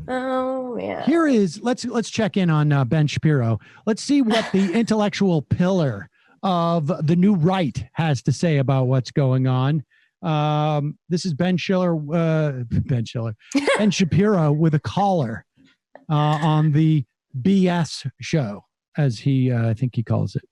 Oh yeah. Here is let's check in on Ben Shapiro. Let's see what the intellectual pillar of the new right has to say about what's going on. This is Ben Shapiro with a caller on the BS show, as I think he calls it.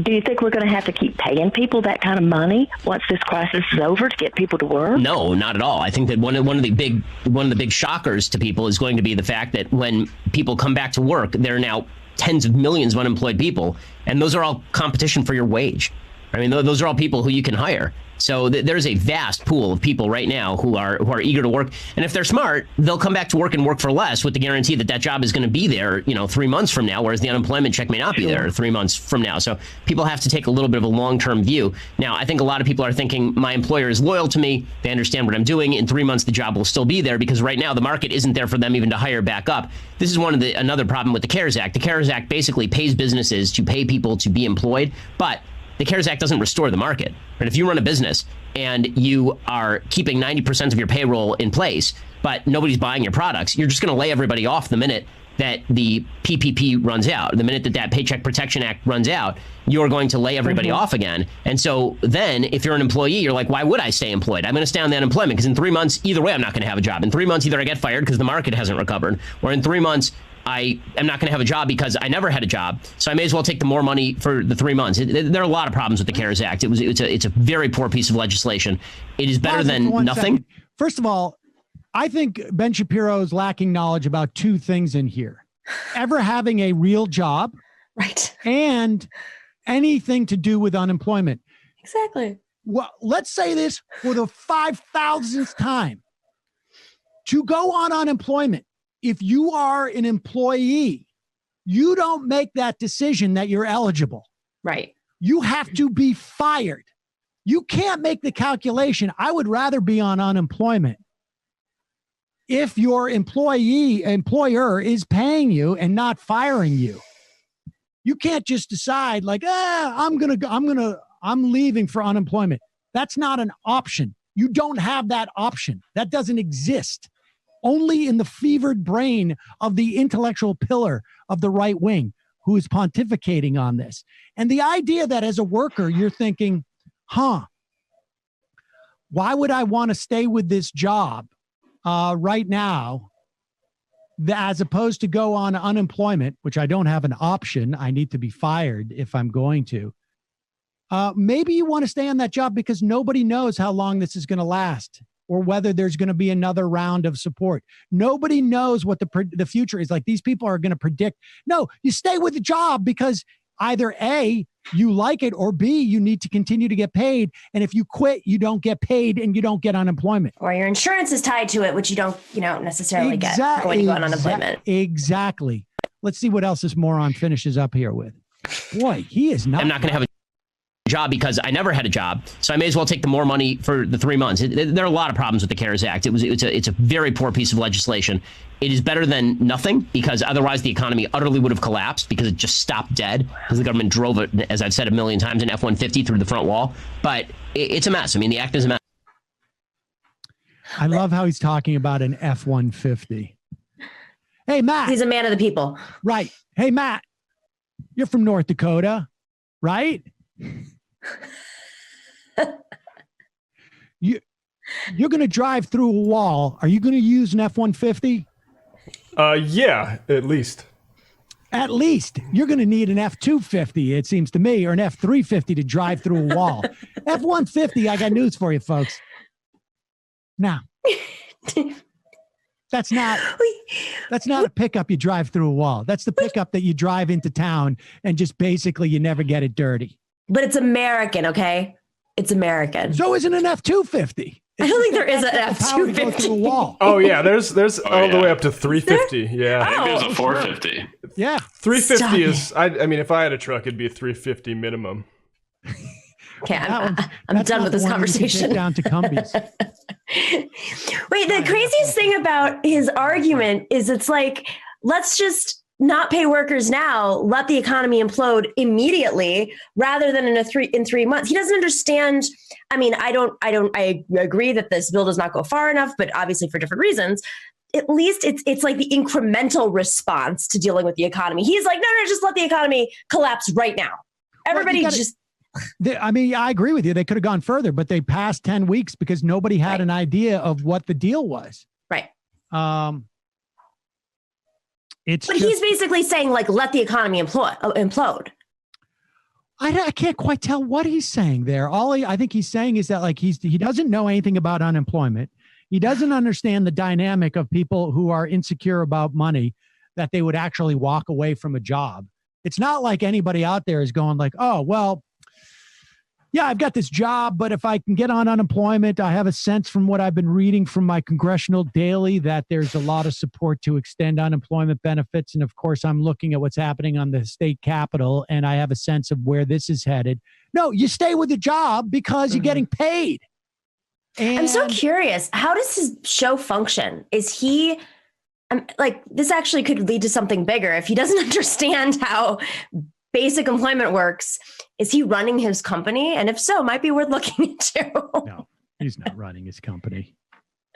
Do you think we're going to have to keep paying people that kind of money once this crisis is over to get people to work? No, not at all. I think that one of the big shockers to people is going to be the fact that when people come back to work, there are now tens of millions of unemployed people, and those are all competition for your wage. I mean, those are all people who you can hire. So there's a vast pool of people right now who are eager to work. And if they're smart, they'll come back to work and work for less with the guarantee that job is going to be there, 3 months from now, whereas the unemployment check may not be there 3 months from now. So people have to take a little bit of a long-term view. Now, I think a lot of people are thinking my employer is loyal to me. They understand what I'm doing. In 3 months, the job will still be there because right now the market isn't there for them even to hire back up. This is another problem with the CARES Act. The CARES Act basically pays businesses to pay people to be employed, but the CARES Act doesn't restore the market. Right? If you run a business and you are keeping 90% of your payroll in place, but nobody's buying your products, you're just going to lay everybody off the minute that the PPP runs out. The minute that Paycheck Protection Act runs out, you're going to lay everybody off again. And so then if you're an employee, you're like, why would I stay employed? I'm going to stay on the unemployment because in 3 months, either way, I'm not going to have a job. In 3 months, either I get fired because the market hasn't recovered, or in 3 months, I am not going to have a job because I never had a job. So I may as well take the more money for the 3 months. There are a lot of problems with the CARES Act. It's a very poor piece of legislation. It is better than nothing. First of all, I think Ben Shapiro is lacking knowledge about two things in here. Ever having a real job. Right. And anything to do with unemployment. Exactly. Well, let's say this for the 5,000th time. To go on unemployment, if you are an employee, you don't make that decision that you're eligible. Right. You have to be fired. You can't make the calculation. I would rather be on unemployment if your employer is paying you and not firing you. You can't just decide like, I'm leaving for unemployment. That's not an option. You don't have that option. That doesn't exist. Only in the fevered brain of the intellectual pillar of the right wing who is pontificating on this. And the idea that as a worker, you're thinking, why would I want to stay with this job right now as opposed to go on unemployment, which I don't have an option. I need to be fired if I'm going to. Maybe you want to stay on that job because nobody knows how long this is going to last or whether there's going to be another round of support. Nobody knows what the future is like. These people are going to predict. No, you stay with the job because either A, you like it, or B, you need to continue to get paid. And if you quit, you don't get paid and you don't get unemployment. Or your insurance is tied to it, which you don't necessarily get when you go on unemployment. Exactly. Let's see what else this moron finishes up here with. Boy, he is not. I'm not going to have a job because I never had a job, so I may as well take the more money for the 3 months. There are a lot of problems with the CARES Act. It's a very poor piece of legislation. It is better than nothing because otherwise the economy utterly would have collapsed because it just stopped dead because the government drove it, as I've said a million times, an F-150 through the front wall. But it's a mess. I mean, the act is a mess. I love how he's talking about an F-150. Hey, Matt. He's a man of the people. Right. Hey, Matt, you're from North Dakota, right? You're going to drive through a wall. Are you going to use an F-150? Yeah, at least. At least. You're going to need an F-250, it seems to me, or an F-350 to drive through a wall. F-150, I got news for you, folks. Now, that's not a pickup you drive through a wall. That's the pickup that you drive into town and just basically you never get it dirty. But it's American, okay? It's American. So isn't an F-250? I don't think there is an F-250. Oh yeah, there's all the way up to 350. Yeah, I think there's a 450. Yeah, 350 is. I mean, if I had a truck, it'd be a 350 minimum. Okay, I'm done with this conversation. Down to Cumbies. Wait, the craziest thing about his argument is it's like, let's just not pay workers now, let the economy implode immediately rather than in 3 months. He doesn't understand. I mean, I agree that this bill does not go far enough, but obviously for different reasons. At least it's like the incremental response to dealing with the economy. He's like, no, just let the economy collapse right now. Everybody I agree with you. They could have gone further, but they passed 10 weeks because nobody had an idea of what the deal was. Right. He's basically saying, like, let the economy implode. I can't quite tell what he's saying there. I think he's saying is that, like, he doesn't know anything about unemployment. He doesn't understand the dynamic of people who are insecure about money, that they would actually walk away from a job. It's not like anybody out there is going like, oh, well, yeah, I've got this job, but if I can get on unemployment, I have a sense from what I've been reading from my congressional daily that there's a lot of support to extend unemployment benefits. And of course, I'm looking at what's happening on the state capitol, and I have a sense of where this is headed. No, you stay with the job because you're getting paid. And I'm so curious. How does his show function? Is he like, this actually could lead to something bigger if he doesn't understand how basic employment works. Is he running his company? And if so, it might be worth looking into. No, he's not running his company.